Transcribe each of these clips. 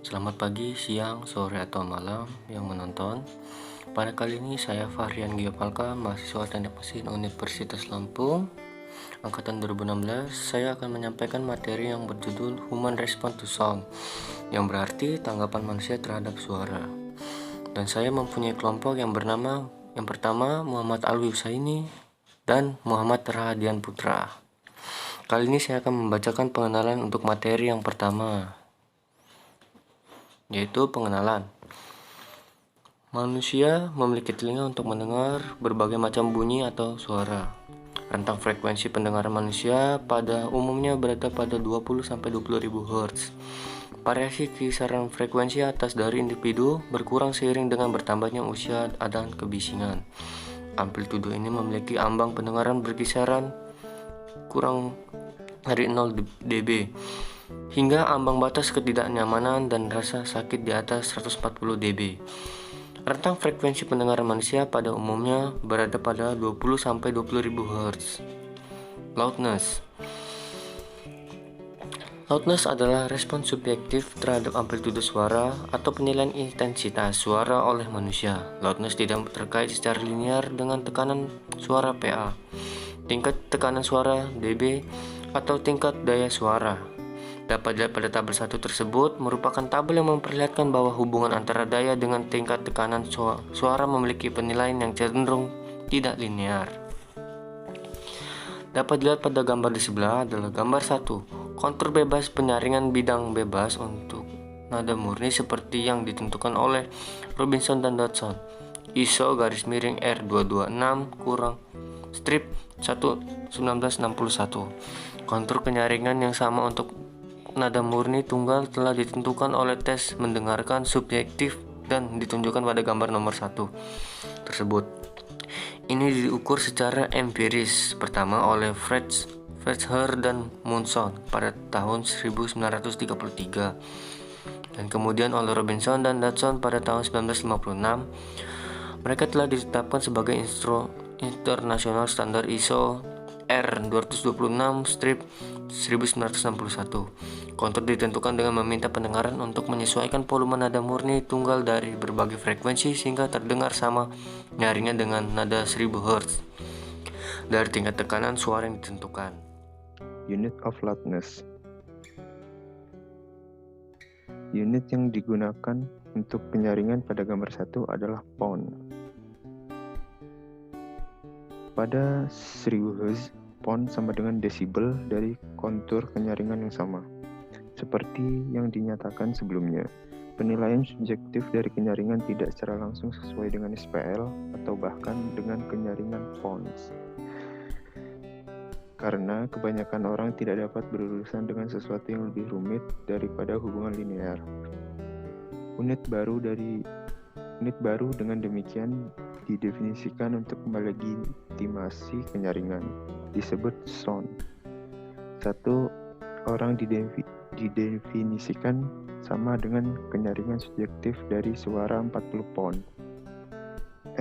Selamat pagi, siang, sore, atau malam yang menonton. Pada kali ini saya Fahrian Giopalka, mahasiswa Teknik Mesin Universitas Lampung, angkatan 2016. Saya akan menyampaikan materi yang berjudul Human Response to Sound, yang berarti tanggapan manusia terhadap suara. Dan saya mempunyai kelompok yang bernama yang pertama Muhammad Alwi Husaini dan Muhammad Rahadian Putra. Kali ini saya akan membacakan pengenalan untuk materi yang pertama, yaitu pengenalan. Manusia memiliki telinga untuk mendengar berbagai macam bunyi atau suara. Rentang frekuensi pendengaran manusia pada umumnya berada pada 20-20.000 Hz. Variasi kisaran frekuensi atas dari individu berkurang seiring dengan bertambahnya usia dan kebisingan. Amplitudo ini memiliki ambang pendengaran berkisaran kurang dari 0 dB hingga ambang batas ketidaknyamanan dan rasa sakit di atas 140 dB. Rentang frekuensi pendengaran manusia pada umumnya berada pada 20-20.000 Hz. Loudness. Loudness adalah respons subjektif terhadap amplitudo suara atau penilaian intensitas suara oleh manusia. Loudness tidak terkait secara linear dengan tekanan suara PA, tingkat tekanan suara dB, atau tingkat daya suara. Dapat dilihat pada tabel 1 tersebut merupakan tabel yang memperlihatkan bahwa hubungan antara daya dengan tingkat tekanan suara memiliki penilaian yang cenderung tidak linear. Dapat dilihat pada gambar di sebelah adalah gambar 1, kontur bebas penyaringan bidang bebas untuk nada murni seperti yang ditentukan oleh Robinson dan Dodson. ISO R226 strip 1 1961. Kontur penyaringan yang sama untuk nada murni tunggal telah ditentukan oleh tes mendengarkan subjektif dan ditunjukkan pada gambar nomor 1 tersebut. Ini diukur secara empiris pertama oleh Fletcher dan Munson pada tahun 1933 dan kemudian oleh Robinson dan Dodson pada tahun 1956. Mereka telah ditetapkan sebagai internasional standar ISO R226 strip 1961. Kontur ditentukan dengan meminta pendengaran untuk menyesuaikan volume nada murni tunggal dari berbagai frekuensi sehingga terdengar sama nyaringnya dengan nada 1000 Hz dari tingkat tekanan suara yang ditentukan. Unit of loudness. Unit yang digunakan untuk penyaringan pada gambar 1 adalah pound. Pada 1000 Hz, pound sama dengan desibel dari kontur penyaringan yang sama. Seperti yang dinyatakan sebelumnya, penilaian subjektif dari penyaringan tidak secara langsung sesuai dengan SPL atau bahkan dengan penyaringan pounds. Karena kebanyakan orang tidak dapat berurusan dengan sesuatu yang lebih rumit daripada hubungan linear. Unit baru dengan demikian didefinisikan untuk melegitimasi penyaringan, disebut sound. Satu orang didefinisikan sama dengan penyaringan subjektif dari suara 40 pound.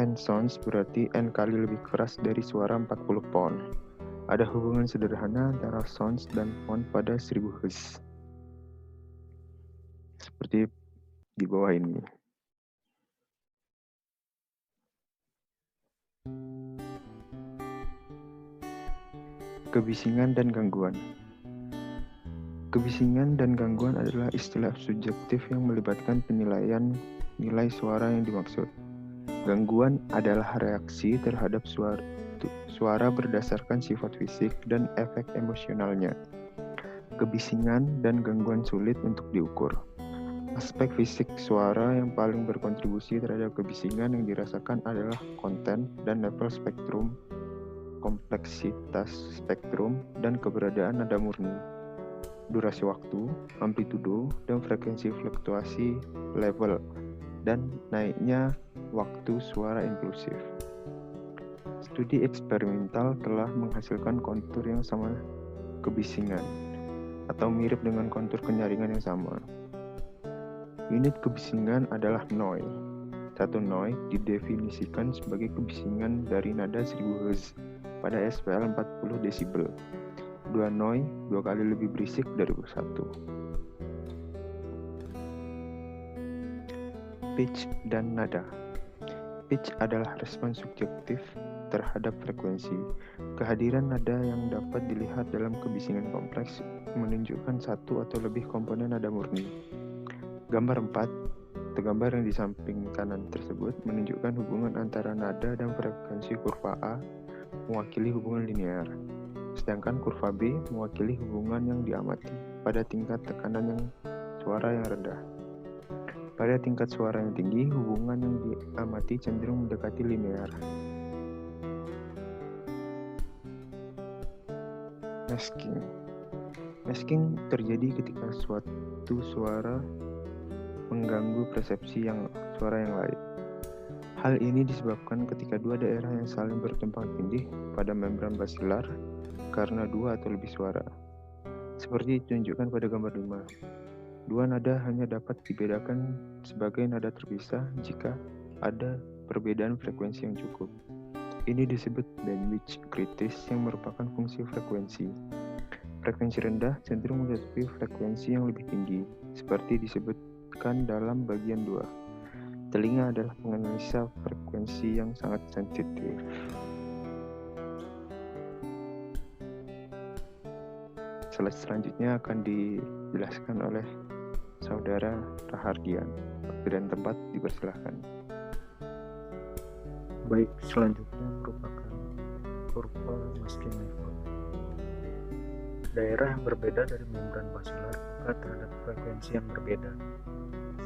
N sounds berarti N kali lebih keras dari suara 40 pound. Ada hubungan sederhana antara sounds dan pound pada 1000 Hz. Seperti di bawah ini. Kebisingan dan gangguan. Kebisingan dan gangguan adalah istilah subjektif yang melibatkan penilaian nilai suara yang dimaksud. Gangguan adalah reaksi terhadap suara berdasarkan sifat fisik dan efek emosionalnya. Kebisingan dan gangguan sulit untuk diukur. Aspek fisik suara yang paling berkontribusi terhadap kebisingan yang dirasakan adalah konten dan level spektrum, kompleksitas spektrum, dan keberadaan nada murni, durasi waktu, amplitudo, dan frekuensi fluktuasi level, dan naiknya waktu suara inklusif. Studi eksperimental telah menghasilkan kontur yang sama kebisingan, atau mirip dengan kontur penyaringan yang sama. Unit kebisingan adalah noi. Satu noi didefinisikan sebagai kebisingan dari nada 1000 Hz pada SPL 40 desibel. Dua noi 2 kali lebih berisik dari satu. Pitch dan nada. Pitch adalah respon subjektif terhadap frekuensi. Kehadiran nada yang dapat dilihat dalam kebisingan kompleks menunjukkan satu atau lebih komponen nada murni. Gambar 4, atau gambar yang di samping kanan tersebut menunjukkan hubungan antara nada dan frekuensi kurva A mewakili hubungan linear, sedangkan kurva B mewakili hubungan yang diamati pada tingkat tekanan yang suara yang rendah. Pada tingkat suara yang tinggi, hubungan yang diamati cenderung mendekati linear. Masking. Masking terjadi ketika suatu suara mengganggu persepsi suara yang lain. Hal ini disebabkan ketika dua daerah yang saling bertumpang tindih pada membran basilar karena dua atau lebih suara. Seperti ditunjukkan pada gambar 5. Dua nada hanya dapat dibedakan sebagai nada terpisah jika ada perbedaan frekuensi yang cukup. Ini disebut bandwidth kritis yang merupakan fungsi frekuensi. Frekuensi rendah cenderung menutupi frekuensi yang lebih tinggi, seperti disebutkan dalam bagian 2. Telinga adalah penganalisa frekuensi yang sangat sensitif. Slide selanjutnya akan dijelaskan oleh Saudara Rahardian. Waktu dan tempat dipersilahkan. Baik, selanjutnya merupakan kurva masking level. Daerah yang berbeda dari membran basilar maka terhadap frekuensi yang berbeda.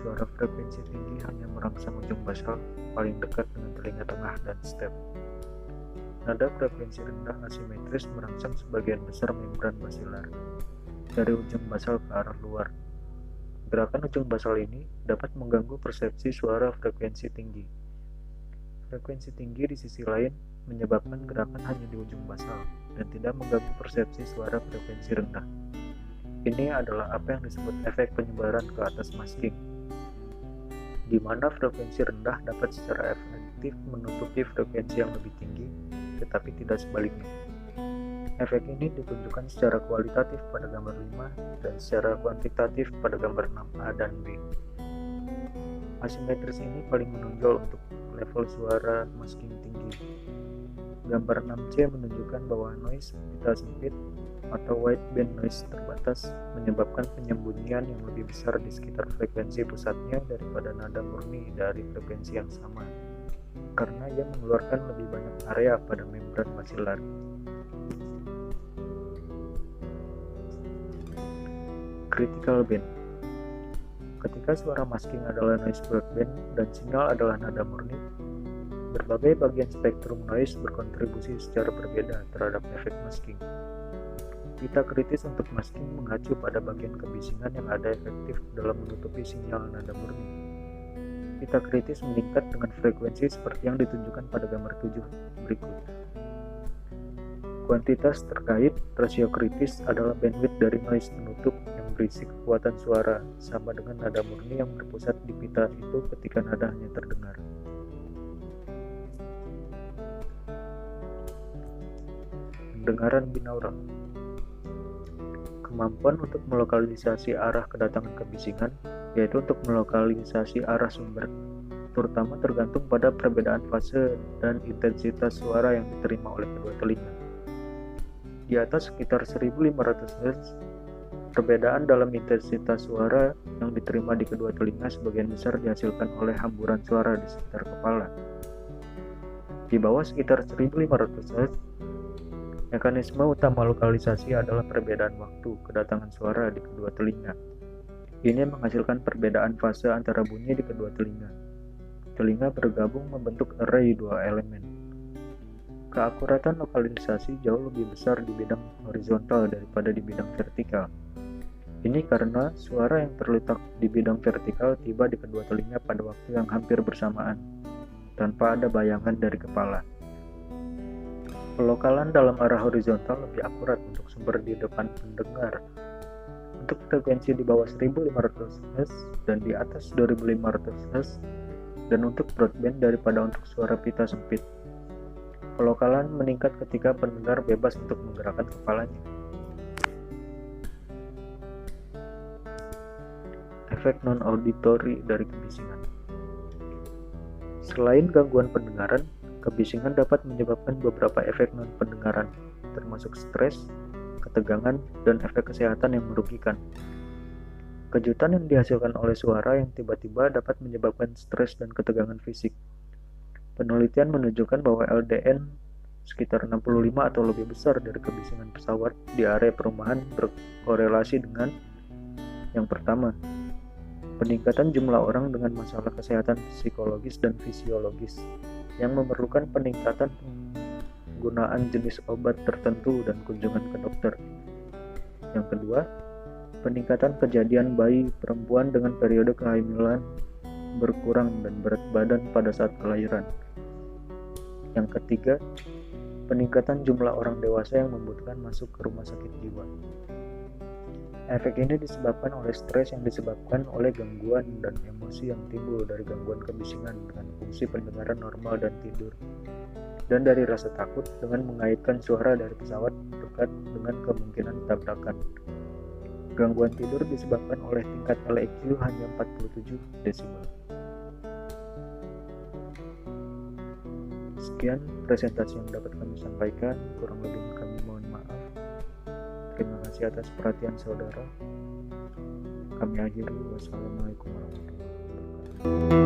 Suara frekuensi tinggi hanya merangsang ujung basal paling dekat dengan telinga tengah dan stem. Nada frekuensi rendah asimetris merangsang sebagian besar membran basilar dari ujung basal ke arah luar. Gerakan ujung basal ini dapat mengganggu persepsi suara frekuensi tinggi. Frekuensi tinggi di sisi lain menyebabkan gerakan hanya di ujung basal dan tidak mengganggu persepsi suara frekuensi rendah. Ini adalah apa yang disebut efek penyebaran ke atas masking, di mana frekuensi rendah dapat secara efektif menutupi frekuensi yang lebih tinggi, tetapi tidak sebaliknya. Efek ini ditunjukkan secara kualitatif pada gambar 5 dan secara kuantitatif pada gambar 6A dan B. Asimetris ini paling menonjol untuk level suara masking tinggi. Gambar 6C menunjukkan bahwa noise pita sempit atau wideband noise terbatas menyebabkan penyembunyian yang lebih besar di sekitar frekuensi pusatnya daripada nada murni dari frekuensi yang sama, karena ia mengeluarkan lebih banyak area pada membran basilar. Critical band. Ketika suara masking adalah noise broadband dan sinyal adalah nada murni, berbagai bagian spektrum noise berkontribusi secara berbeda terhadap efek masking. Pita kritis untuk masking mengacu pada bagian kebisingan yang ada efektif dalam menutupi sinyal nada murni. Pita kritis meningkat dengan frekuensi seperti yang ditunjukkan pada gambar 7 berikut. Kuantitas terkait rasio kritis adalah bandwidth dari noise penutup yang berisi kekuatan suara sama dengan nada murni yang berpusat di pita itu ketika nada hanya terdengar. Pendengaran binaural. Kemampuan untuk melokalisasi arah kedatangan kebisingan, yaitu untuk melokalisasi arah sumber, terutama tergantung pada perbedaan fase dan intensitas suara yang diterima oleh kedua telinga. Di atas sekitar 1500 Hz, perbedaan dalam intensitas suara yang diterima di kedua telinga sebagian besar dihasilkan oleh hamburan suara di sekitar kepala. Di bawah sekitar 1500 Hz, mekanisme utama lokalisasi adalah perbedaan waktu kedatangan suara di kedua telinga. Ini menghasilkan perbedaan fase antara bunyi di kedua telinga. Telinga bergabung membentuk array dua elemen. Keakuratan lokalisasi jauh lebih besar di bidang horizontal daripada di bidang vertikal. Ini karena suara yang terletak di bidang vertikal tiba di kedua telinga pada waktu yang hampir bersamaan, tanpa ada bayangan dari kepala. Pelokalan dalam arah horizontal lebih akurat untuk sumber di depan pendengar. Untuk frekuensi di bawah 1500 Hz dan di atas 2500 Hz, dan untuk broadband daripada untuk suara pita sempit. Pelokalan meningkat ketika pendengar bebas untuk menggerakkan kepalanya. Efek non-auditory dari kebisingan. Selain gangguan pendengaran, kebisingan dapat menyebabkan beberapa efek non-pendengaran, termasuk stres, ketegangan, dan efek kesehatan yang merugikan. Kejutan yang dihasilkan oleh suara yang tiba-tiba dapat menyebabkan stres dan ketegangan fisik. Penelitian menunjukkan bahwa LDN sekitar 65 atau lebih besar dari kebisingan pesawat di area perumahan berkorelasi dengan yang pertama, peningkatan jumlah orang dengan masalah kesehatan psikologis dan fisiologis yang memerlukan peningkatan penggunaan jenis obat tertentu dan kunjungan ke dokter. Yang kedua, peningkatan kejadian bayi perempuan dengan periode kehamilan berkurang dan berat badan pada saat kelahiran. Yang ketiga, peningkatan jumlah orang dewasa yang membutuhkan masuk ke rumah sakit jiwa. Efek ini disebabkan oleh stres yang disebabkan oleh gangguan dan emosi yang timbul dari gangguan kebisingan dengan fungsi pendengaran normal dan tidur, dan dari rasa takut dengan mengaitkan suara dari pesawat dekat dengan kemungkinan tabrakan. Gangguan tidur disebabkan oleh tingkat LEQ hanya 47 desibel. Sekian presentasi yang dapat kami sampaikan, kurang lebih kami mohon maaf. Terima kasih atas perhatian saudara. Kami akhiri. Wassalamualaikum warahmatullahi wabarakatuh.